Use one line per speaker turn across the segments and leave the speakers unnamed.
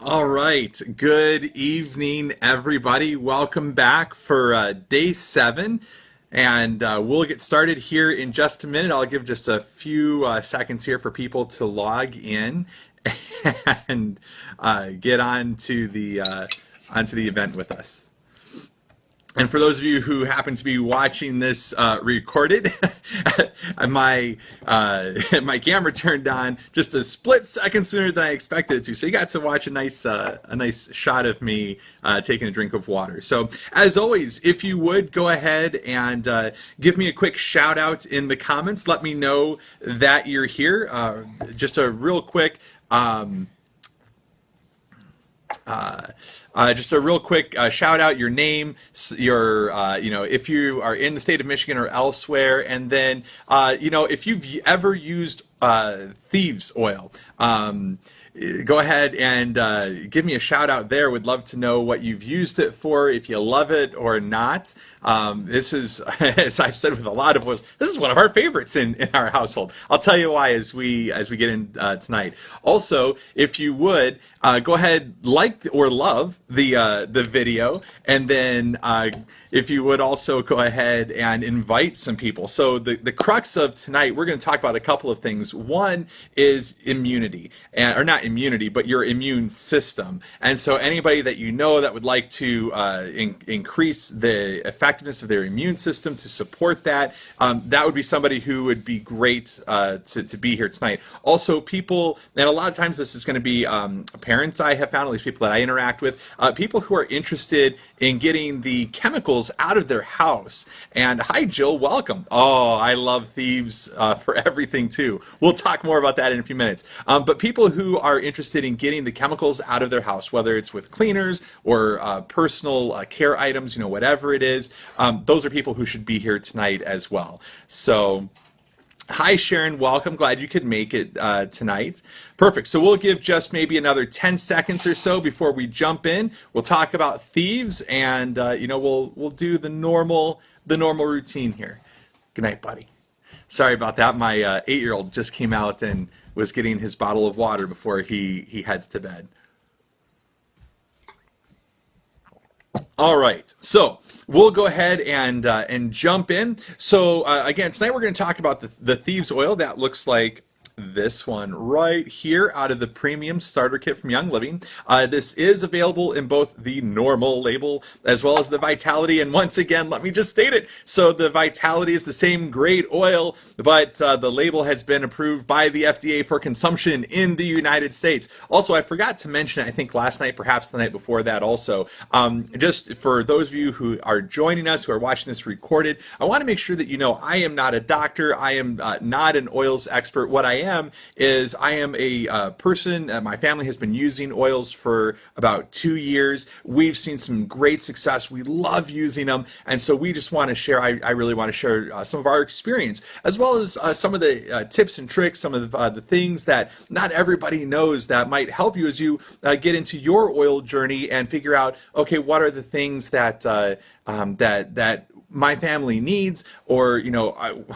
All right. Good evening, everybody. Welcome back for day 7. And we'll get started here in just a minute. I'll give just a few seconds here for people to log in and get onto the event with us. And for those of you who happen to be watching this recorded, my my camera turned on just a split second sooner than I expected it to. So you got to watch a nice shot of me taking a drink of water. So as always, if you would go ahead and give me a quick shout out in the comments, let me know that you're here. Just a real quick. Just a real quick shout out your name, your if you are in the state of Michigan or elsewhere, and then if you've ever used Thieves oil. Go ahead and give me a shout out there. Would love to know what you've used it for, if you love it or not. This is, as I've said with a lot of oils, this is one of our favorites in our household. I'll tell you why as we get in tonight. Also, if you would go ahead, like or love the video, and then if you would also go ahead and invite some people. So the crux of tonight, we're going to talk about a couple of things. One is immunity, or not immunity, but your immune system. And so anybody that you know that would like to increase the effectiveness of their immune system to support that, that would be somebody who would be great to be here tonight. Also, people, and a lot of times this is going to be parents, I have found, at least people that I interact with, people who are interested in getting the chemicals out of their house. And hi, Jill, welcome. Oh, I love Thieves for everything too. We'll talk more about that in a few minutes. But people who are interested in getting the chemicals out of their house, whether it's with cleaners or personal care items, whatever it is, those are people who should be here tonight as well. So, hi, Sharon. Welcome. Glad you could make it tonight. Perfect. So we'll give just maybe another 10 seconds or so before we jump in. We'll talk about Thieves, and we'll do the normal routine here. Good night, buddy. Sorry about that. My 8-year-old just came out and was getting his bottle of water before he heads to bed. All right, so we'll go ahead and jump in. So again, tonight we're going to talk about the Thieves oil. That looks like this one right here out of the premium starter kit from Young Living. This is available in both the normal label as well as the Vitality. And once again, let me just state it. So the Vitality is the same grade oil, but the label has been approved by the FDA for consumption in the United States. Also, I forgot to mention, I think last night, perhaps the night before that also, just for those of you who are joining us, who are watching this recorded, I want to make sure that you know I am not a doctor. I am not an oils expert. What I am a person, my family has been using oils for about 2 years. We've seen some great success. We love using them. And so we just want to share, I really want to share some of our experience, as well as some of the tips and tricks, some of the things that not everybody knows that might help you as you get into your oil journey and figure out, okay, what are the things that that my family needs, or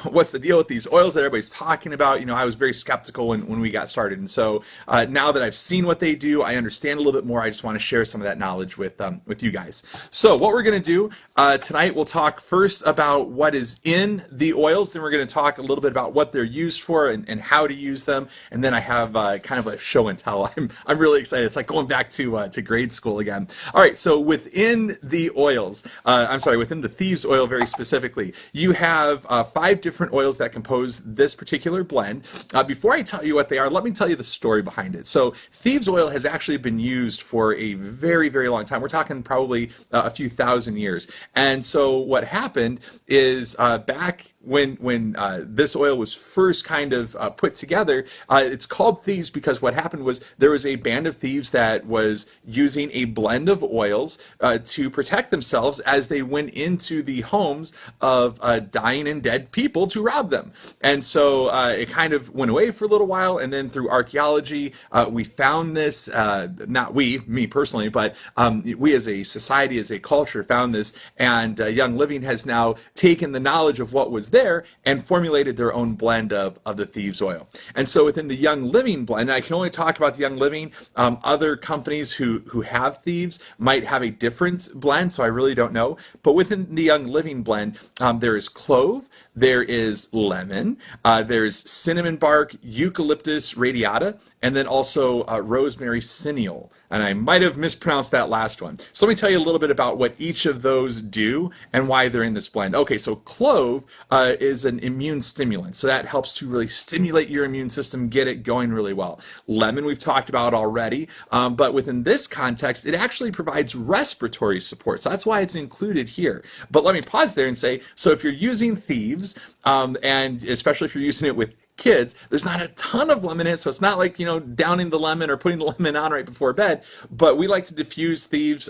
what's the deal with these oils that everybody's talking about. I was very skeptical when we got started, and so now that I've seen what they do, I understand a little bit more. I just want to share some of that knowledge with you guys. So what we're going to do tonight, we'll talk first about what is in the oils, then we're going to talk a little bit about what they're used for and how to use them, and then I have kind of a show and tell. I'm really excited. It's like going back to grade school again. All right, so within the oils, within the Thieves oil very specifically, you have 5 different oils that compose this particular blend. Before I tell you what they are, let me tell you the story behind it. So Thieves oil has actually been used for a very, very long time. We're talking probably a few thousand years. And so what happened is back when this oil was first kind of put together, it's called Thieves because what happened was there was a band of thieves that was using a blend of oils to protect themselves as they went into the homes of dying and dead people to rob them. And so it kind of went away for a little while, and then through archaeology, we found this, not we, me personally, but we as a society, as a culture, found this, and Young Living has now taken the knowledge of what was there and formulated their own blend of the Thieves oil. And so within the Young Living blend, and I can only talk about the Young Living, other companies who have Thieves might have a different blend, so I really don't know. But within the Young Living blend, there is clove, there is lemon, there's cinnamon bark, eucalyptus radiata, and then also rosemary cineole. And I might have mispronounced that last one. So let me tell you a little bit about what each of those do and why they're in this blend. Okay, so clove is an immune stimulant. So that helps to really stimulate your immune system, get it going really well. Lemon we've talked about already, but within this context, it actually provides respiratory support. So that's why it's included here. But let me pause there and say, so if you're using Thieves, and especially if you're using it with kids, there's not a ton of lemon in it, so it's not like, downing the lemon or putting the lemon on right before bed. But we like to diffuse Thieves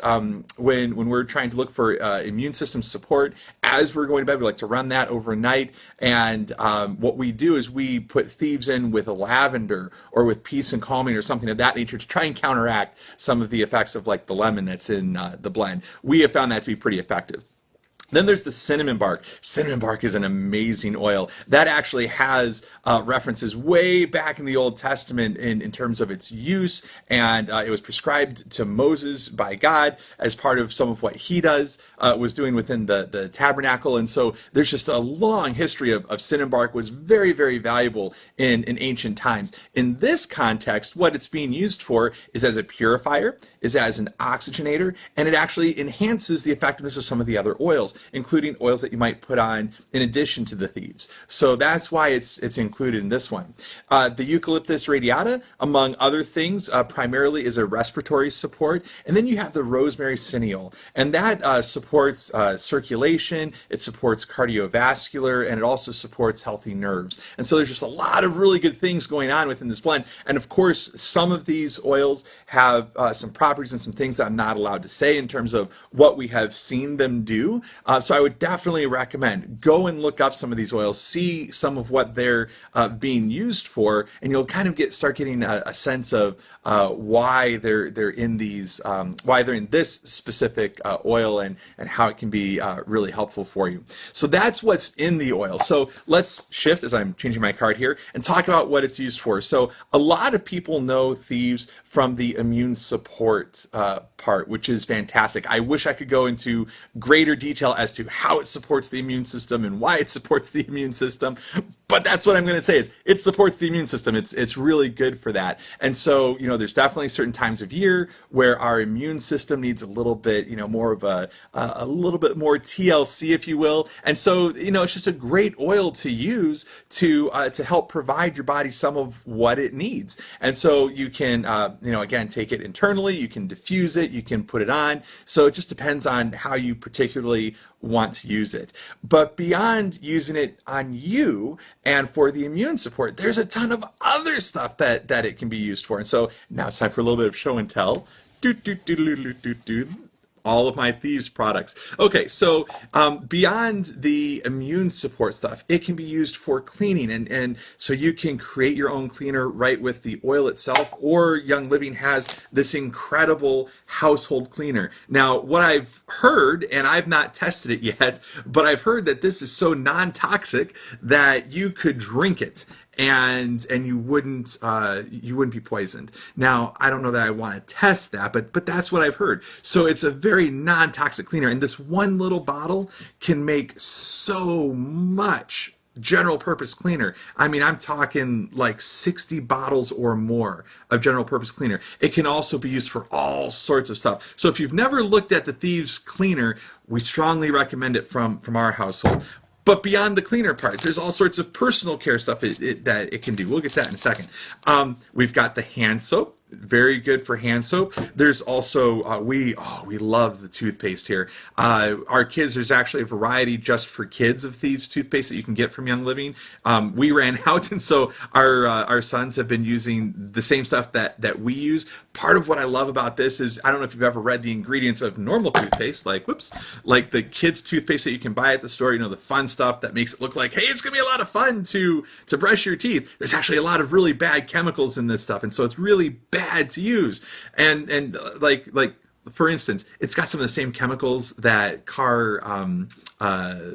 when we're trying to look for immune system support as we're going to bed. We like to run that overnight, and what we do is we put Thieves in with a lavender or with peace and calming or something of that nature to try and counteract some of the effects of like the lemon that's in the blend. We have found that to be pretty effective. Then there's the cinnamon bark. Cinnamon bark is an amazing oil. That actually has references way back in the Old Testament in terms of its use, and it was prescribed to Moses by God as part of some of what he was doing within the tabernacle. And so there's just a long history of cinnamon bark was very, very valuable in ancient times. In this context, what it's being used for is as a purifier, is as an oxygenator, and it actually enhances the effectiveness of some of the other oils, including oils that you might put on in addition to the Thieves. So that's why it's included in this one. The eucalyptus radiata, among other things, primarily is a respiratory support. And then you have the rosemary cineole, and that supports circulation, it supports cardiovascular, and it also supports healthy nerves. And so there's just a lot of really good things going on within this blend. And of course, some of these oils have some properties and some things that I'm not allowed to say in terms of what we have seen them do. So I would definitely recommend go and look up some of these oils, see some of what they're being used for, and you'll kind of start getting a sense of why they're in these, why they're in this specific oil, and how it can be really helpful for you. So that's what's in the oil. So let's shift as I'm changing my card here and talk about what it's used for. So a lot of people know Thieves from the immune support part, which is fantastic. I wish I could go into greater detail as to how it supports the immune system and why it supports the immune system, but that's what I'm going to say is it supports the immune system. It's really good for that. And so, there's definitely certain times of year where our immune system needs a little bit, more of a little bit more TLC, if you will. And so, it's just a great oil to use to help provide your body some of what it needs. And so you can, again, take it internally, you can diffuse it, you can put it on. So it just depends on how you particularly want to use it. But beyond using it on you and for the immune support, there's a ton of other stuff that it can be used for. And so now it's time for a little bit of show and tell. All of my Thieves products. Okay, so beyond the immune support stuff, it can be used for cleaning, and so you can create your own cleaner right with the oil itself, or Young Living has this incredible household cleaner. Now, what I've heard, and I've not tested it yet, but I've heard that this is so non-toxic that you could drink it and you wouldn't be poisoned. Now, I don't know that I want to test that, but that's what I've heard. So it's a very non-toxic cleaner, and this one little bottle can make so much general purpose cleaner. I mean, I'm talking like 60 bottles or more of general purpose cleaner. It can also be used for all sorts of stuff. So if you've never looked at the Thieves cleaner, we strongly recommend it from our household. But beyond the cleaner part, there's all sorts of personal care stuff that it can do. We'll get to that in a second. We've got the hand soap. very good for hand soap. There's also we love the toothpaste here. Our kids, there's actually a variety just for kids of Thieves toothpaste that you can get from Young Living. We ran out, and so our sons have been using the same stuff that we use. Part of what I love about this is I don't know if you've ever read the ingredients of normal toothpaste, like the kids toothpaste that you can buy at the store. You know, the fun stuff that makes it look like, hey, it's gonna be a lot of fun to brush your teeth. There's actually a lot of really bad chemicals in this stuff, and so it's really bad to use. And like for instance, it's got some of the same chemicals that car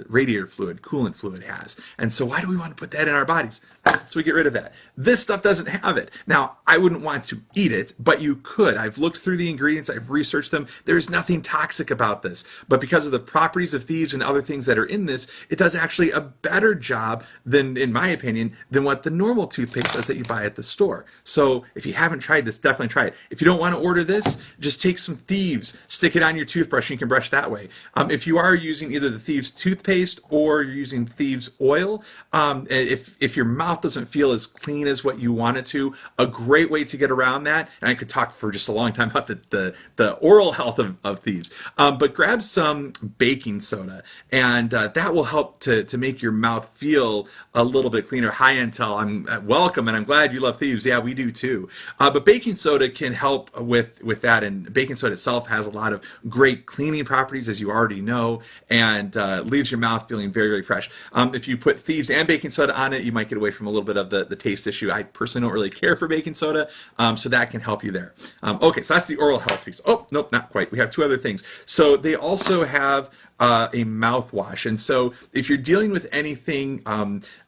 radiator fluid, coolant fluid has. And so why do we want to put that in our bodies? So we get rid of that. This stuff doesn't have it. Now, I wouldn't want to eat it, but you could. I've looked through the ingredients. I've researched them. There's nothing toxic about this. But because of the properties of Thieves and other things that are in this, it does actually a better job than, in my opinion, than what the normal toothpaste does that you buy at the store. So if you haven't tried this, definitely try it. If you don't want to order this, just take some Thieves, stick it on your toothbrush, and you can brush that way. If you are using either the Thieves toothpaste or you're using Thieves oil, if your mouth doesn't feel as clean as what you want it to, a great way to get around that, and I could talk for just a long time about the oral health of Thieves, but grab some baking soda, and that will help to make your mouth feel a little bit cleaner. Hi, Intel. I'm welcome, and I'm glad you love Thieves. Yeah, we do too. But baking soda can help with that, and baking soda itself has a lot of great cleaning properties, as you already know, and leaves your mouth feeling very, very fresh. If you put Thieves and baking soda on it, you might get away from a little bit of the taste issue. I personally don't really care for baking soda, so that can help you there. Okay, so that's the oral health piece. Oh, nope, not quite. We have two other things. So they also have a mouthwash. And so if you're dealing with anything,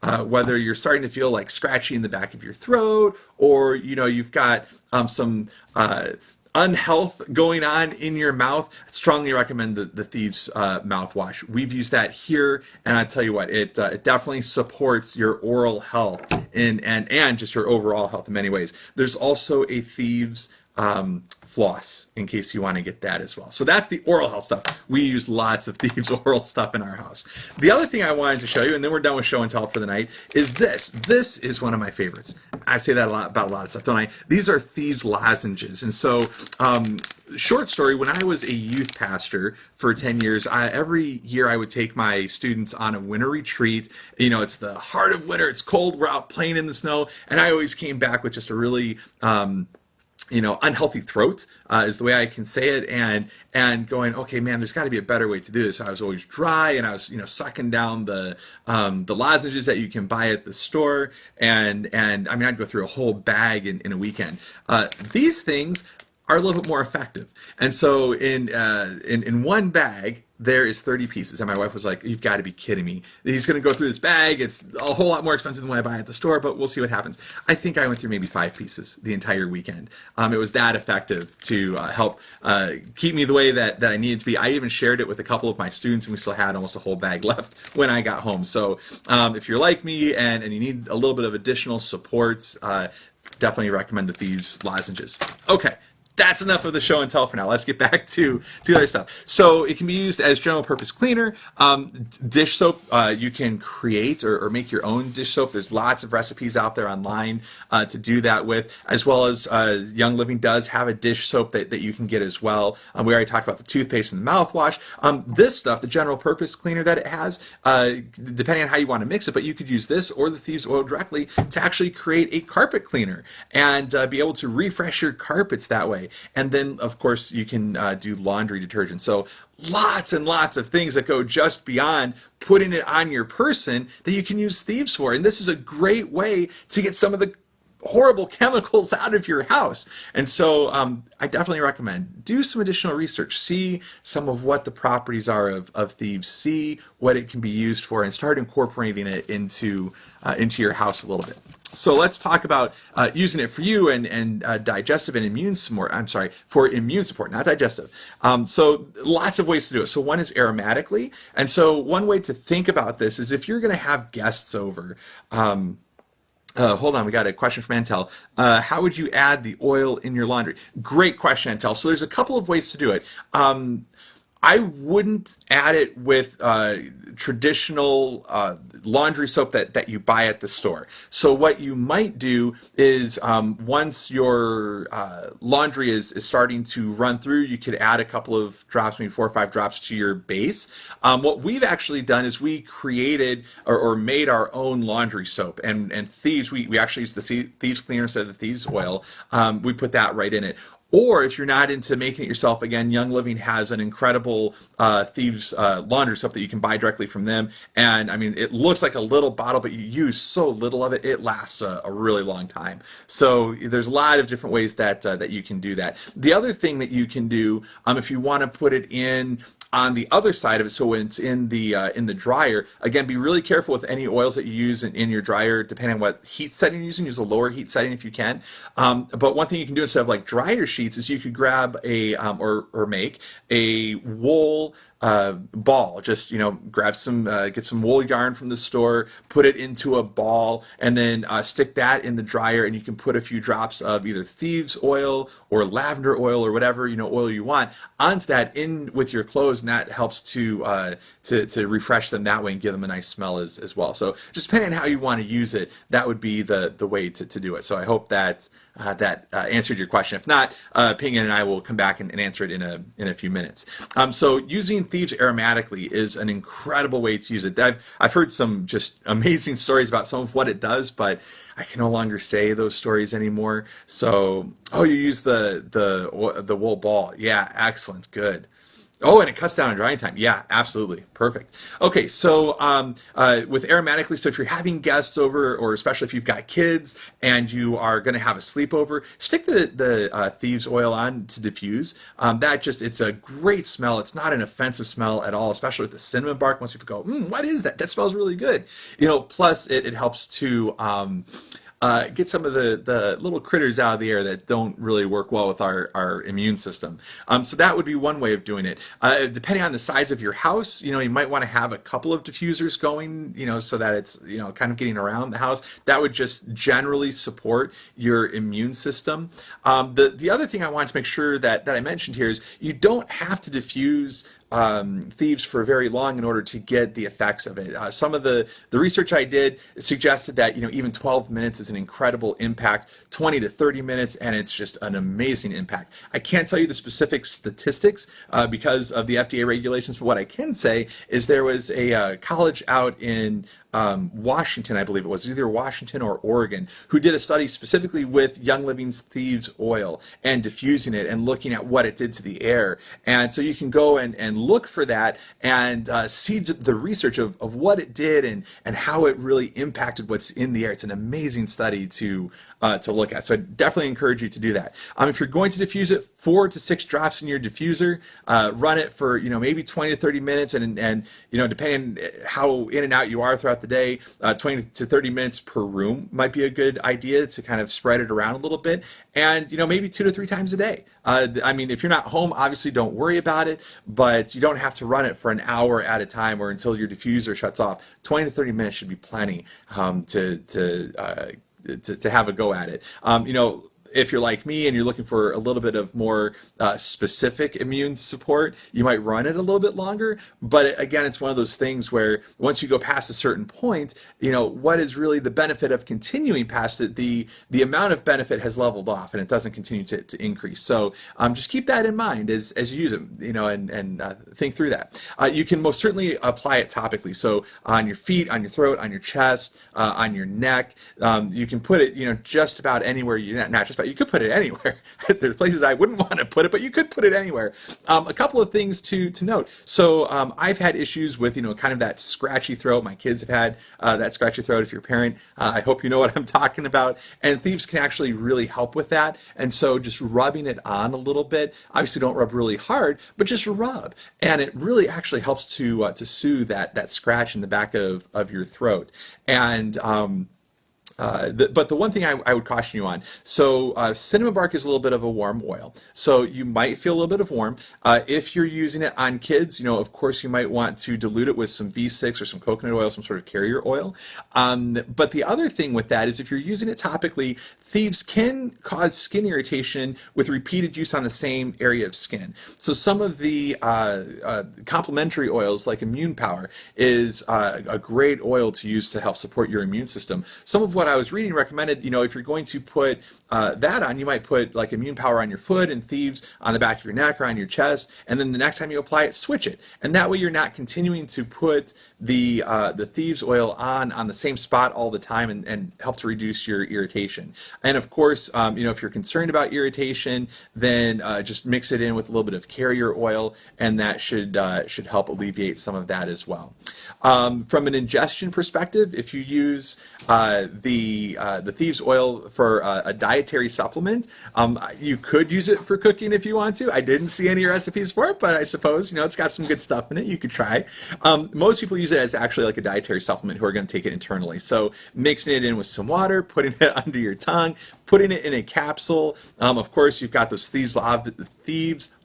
whether you're starting to feel like scratchy in the back of your throat, or you've got some unhealth going on in your mouth, I strongly recommend the Thieves mouthwash. We've used that here, and I tell you what, it definitely supports your oral health and just your overall health in many ways. There's also a Thieves floss in case you want to get that as well. So that's the oral health stuff. We use lots of Thieves oral stuff in our house. The other thing I wanted to show you, and then we're done with show and tell for the night, is this. This is one of my favorites. I say that a lot about a lot of stuff, don't I? These are Thieves lozenges. And so, short story, when I was a youth pastor for 10 years, every year I would take my students on a winter retreat. It's the heart of winter. It's cold. We're out playing in the snow. And I always came back with just a really unhealthy throat is the way I can say it, and going, okay, man, there's got to be a better way to do this. I was always dry, and I was sucking down the lozenges that you can buy at the store, and I mean, I'd go through a whole bag in a weekend. These things are a little bit more effective, and so in one bag there is 30 pieces, and my wife was like, you've got to be kidding me. He's going to go through this bag. It's a whole lot more expensive than what I buy at the store, but we'll see what happens. I think I went through maybe 5 pieces the entire weekend. It was that effective to help keep me the way that I needed to be. I even shared it with a couple of my students, and we still had almost a whole bag left when I got home. So if you're like me and you need a little bit of additional support, definitely recommend the Thieves lozenges. Okay. That's enough of the show and tell for now. Let's get back to the other stuff. So it can be used as general purpose cleaner. Dish soap, you can create or make your own dish soap. There's lots of recipes out there online to do that with, as well as Young Living does have a dish soap that you can get as well. We already talked about the toothpaste and the mouthwash. This stuff, the general purpose cleaner that it has, depending on how you want to mix it, but you could use this or the Thieves oil directly to actually create a carpet cleaner and be able to refresh your carpets that way. And then, of course, you can do laundry detergent. So lots and lots of things that go just beyond putting it on your person that you can use Thieves for. And this is a great way to get some of the horrible chemicals out of your house. And so I definitely recommend do some additional research, see some of what the properties are of Thieves, see what it can be used for, and start incorporating it into your house a little bit. So let's talk about using it for you and digestive and immune support. I'm sorry, for immune support, not digestive. So lots of ways to do it. So one is aromatically. And so one way to think about this is if you're going to have guests over, hold on, we got a question from Antel. How would you add the oil in your laundry? Great question, Antel. So there's a couple of ways to do it. I wouldn't add it with traditional laundry soap that you buy at the store. So what you might do is once your laundry is starting to run through, you could add a couple of drops, maybe 4 or 5 drops to your base. What we've actually done is we created or made our own laundry soap. And Thieves, we actually use the Thieves cleaner instead of the Thieves oil. We put that right in it. Or if you're not into making it yourself, again, Young Living has an incredible Thieves laundry soap that you can buy directly from them. And I mean, it looks like a little bottle, but you use so little of it, it lasts a really long time. So there's a lot of different ways that you can do that. The other thing that you can do, if you want to put it in on the other side of it, so when it's in the dryer, again, be really careful with any oils that you use in your dryer, depending on what heat setting you're using. Use a lower heat setting if you can. But one thing you can do instead of like dryer sheets is you could grab a or make a wool ball. Just grab some, get some wool yarn from the store, put it into a ball, and then stick that in the dryer. And you can put a few drops of either Thieves oil or lavender oil or whatever oil you want onto that in with your clothes, and that helps to refresh them that way and give them a nice smell as well. So just depending on how you want to use it, that would be the way to do it. So I hope that answered your question. If not, Ping and I will come back and answer it in a few minutes. So using Thieves aromatically is an incredible way to use it. I've heard some just amazing stories about some of what it does, but I can no longer say those stories anymore. So, oh, you use the wool ball. Yeah, excellent, good. Oh, and it cuts down on drying time. Yeah, absolutely. Perfect. Okay, so with aromatically, so if you're having guests over, or especially if you've got kids and you are going to have a sleepover, stick the Thieves oil on to diffuse. It's a great smell. It's not an offensive smell at all, especially with the cinnamon bark. Most people go, what is that? That smells really good. Plus it helps to get some of the little critters out of the air that don't really work well with our immune system. So that would be one way of doing it. Depending on the size of your house, you might want to have a couple of diffusers going, so that it's, kind of getting around the house. That would just generally support your immune system. The other thing I wanted to make sure that I mentioned here is you don't have to diffuse Thieves for very long in order to get the effects of it. Some of the research I did suggested that even 12 minutes is an incredible impact, 20 to 30 minutes, and it's just an amazing impact. I can't tell you the specific statistics because of the FDA regulations, but what I can say is there was a college out in Washington, I believe it was, either Washington or Oregon, who did a study specifically with Young Living's Thieves oil and diffusing it and looking at what it did to the air. And so you can go and look for that and see the research of what it did and how it really impacted what's in the air. It's an amazing study to look at. So I definitely encourage you to do that. If you're going to diffuse it, 4 to 6 drops in your diffuser, run it for maybe 20 to 30 minutes, and depending on how in and out you are throughout the day, 20 to 30 minutes per room might be a good idea to kind of spread it around a little bit, and maybe 2 to 3 times a day. If you're not home, obviously don't worry about it, but you don't have to run it for an hour at a time or until your diffuser shuts off. 20 to 30 minutes should be plenty to have a go at it. If you're like me and you're looking for a little bit of more specific immune support, you might run it a little bit longer. But again, it's one of those things where once you go past a certain point, what is really the benefit of continuing past it? The amount of benefit has leveled off and it doesn't continue to increase. So just keep that in mind as you use it, and think through that. You can most certainly apply it topically. So on your feet, on your throat, on your chest, on your neck. You can put it, just about anywhere. Not just you could put it anywhere. There's places I wouldn't want to put it, but you could put it anywhere. A couple of things to note. So I've had issues with, kind of that scratchy throat. My kids have had that scratchy throat. If you're a parent, I hope you know what I'm talking about. And Thieves can actually really help with that. And so just rubbing it on a little bit, obviously don't rub really hard, but just rub. And it really actually helps to soothe that scratch in the back of your throat. And But the one thing I would caution you on, so cinnamon bark is a little bit of a warm oil, so you might feel a little bit of warm. If you're using it on kids, of course you might want to dilute it with some V6 or some coconut oil, some sort of carrier oil. But the other thing with that is if you're using it topically, Thieves can cause skin irritation with repeated use on the same area of skin. So some of the complementary oils like Immune Power is a great oil to use to help support your immune system. Some of what I was reading recommended, if you're going to put that on, you might put like Immune Power on your foot and Thieves on the back of your neck or on your chest, and then the next time you apply it, switch it. And that way you're not continuing to put the Thieves oil on the same spot all the time and help to reduce your irritation. And of course, if you're concerned about irritation, then just mix it in with a little bit of carrier oil, and that should help alleviate some of that as well. From an ingestion perspective, if you use the Thieves oil for a dietary supplement, you could use it for cooking if you want to. I didn't see any recipes for it, but I suppose it's got some good stuff in it. You could try. Most people use it as actually like a dietary supplement who are going to take it internally. So mixing it in with some water, putting it under your tongue, putting it in a capsule. Of course, you've got those Thieves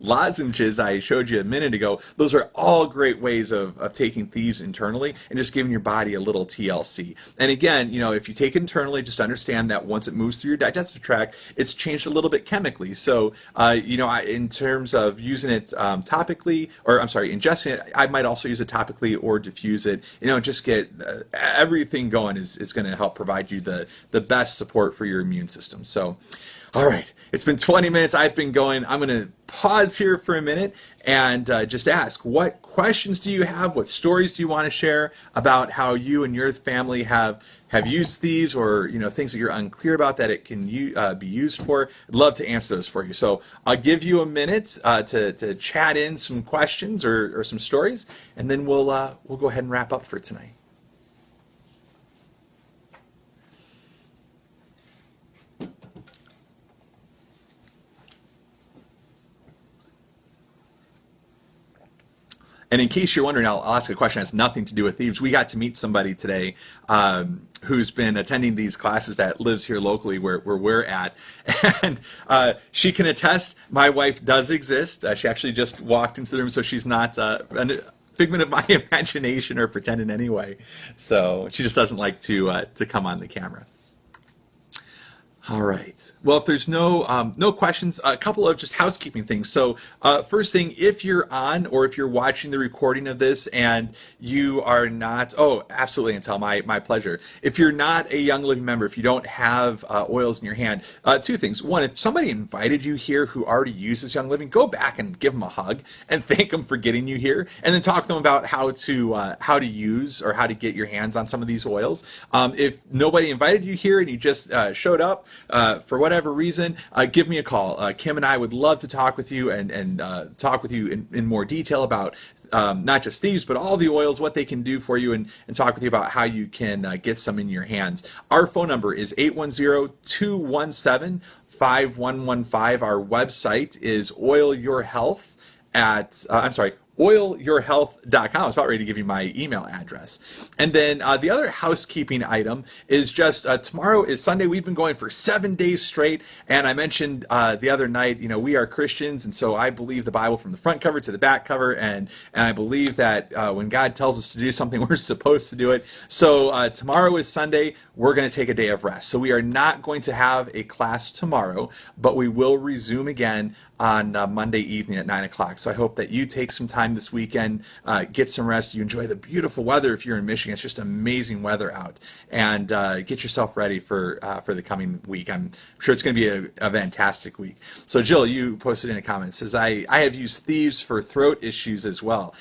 lozenges I showed you a minute ago. Those are all great ways of taking Thieves internally and just giving your body a little TLC. And again, if you take it internally, just understand that once it moves through your digestive tract, it's changed a little bit chemically. So, in terms of using it topically, or I'm sorry, ingesting it, I might also use it topically or diffuse it. Just get everything going is going to help provide you the best support for your immune system. So, all right, it's been 20 minutes. I've been going. I'm going to pause here for a minute and just ask, what questions do you have? What stories do you want to share about how you and your family have used Thieves, or things that you're unclear about that it can be used for? I'd love to answer those for you. So I'll give you a minute to chat in some questions or some stories, and then we'll go ahead and wrap up for tonight. And in case you're wondering, I'll ask a question that has nothing to do with Thieves. We got to meet somebody today who's been attending these classes that lives here locally where we're at. And she can attest, my wife does exist. She actually just walked into the room, so she's not a figment of my imagination or pretend in any way. So she just doesn't like to come on the camera. All right. Well, if there's no questions, a couple of just housekeeping things. So first thing, if you're on or if you're watching the recording of this and you are not, absolutely, Antel, my pleasure. If you're not a Young Living member, if you don't have oils in your hand, two things. One, if somebody invited you here who already uses Young Living, go back and give them a hug and thank them for getting you here, and then talk to them about how to use or how to get your hands on some of these oils. If nobody invited you here and you just showed up, for whatever reason, give me a call. Kim and I would love to talk with you and talk with you in more detail about not just Thieves, but all the oils, what they can do for you, and talk with you about how you can get some in your hands. Our phone number is 810-217-5115. Our website is oilyourhealth.com. I was about ready to give you my email address. And then the other housekeeping item is just tomorrow is Sunday. We've been going for 7 days straight. And I mentioned the other night, we are Christians. And so I believe the Bible from the front cover to the back cover. And I believe that when God tells us to do something, we're supposed to do it. So tomorrow is Sunday. We're going to take a day of rest. So we are not going to have a class tomorrow, but we will resume again on Monday evening at 9 o'clock. So I hope that you take some time this weekend, get some rest, you enjoy the beautiful weather if you're in Michigan. It's just amazing weather out. And get yourself ready for the coming week. I'm sure it's going to be a fantastic week. So Jill, you posted in a comment, says, I have used Thieves for throat issues as well.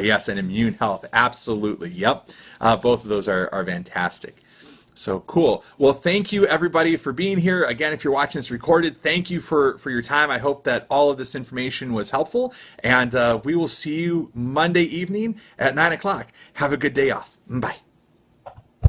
Yes, and immune health. Absolutely. Yep. Both of those are fantastic. So cool. Well, thank you everybody for being here. Again, if you're watching this recorded, thank you for your time. I hope that all of this information was helpful, and we will see you Monday evening at 9 o'clock. Have a good day off. Bye.